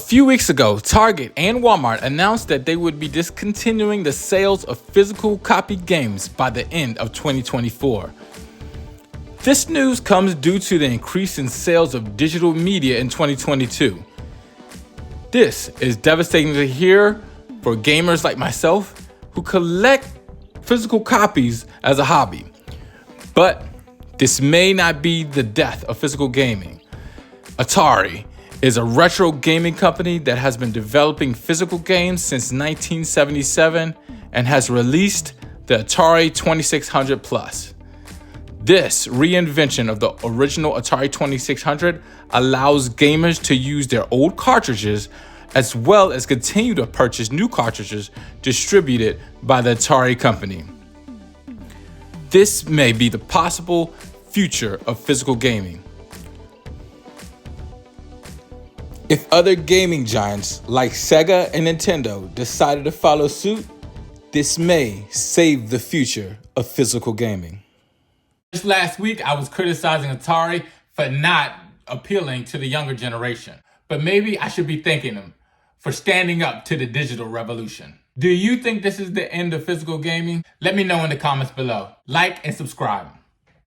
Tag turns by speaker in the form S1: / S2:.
S1: few weeks ago, Target and Walmart announced that they would be discontinuing the sales of physical copy games by the end of 2024. This news comes due to the increase in sales of digital media in 2022. This is devastating to hear for gamers like myself who collect physical copies as a hobby. But this may not be the death of physical gaming. Atari is a retro gaming company that has been developing physical games since 1977 and has released the Atari 2600 Plus. This reinvention of the original Atari 2600 allows gamers to use their old cartridges as well as continue to purchase new cartridges distributed by the Atari company. This may be the possible future of physical gaming. If other gaming giants like Sega and Nintendo decided to follow suit, this may save the future of physical gaming. Just last week, I was criticizing Atari for not appealing to the younger generation. But maybe I should be thanking them for standing up to the digital revolution. Do you think this is the end of physical gaming? Let me know in the comments below. Like and subscribe.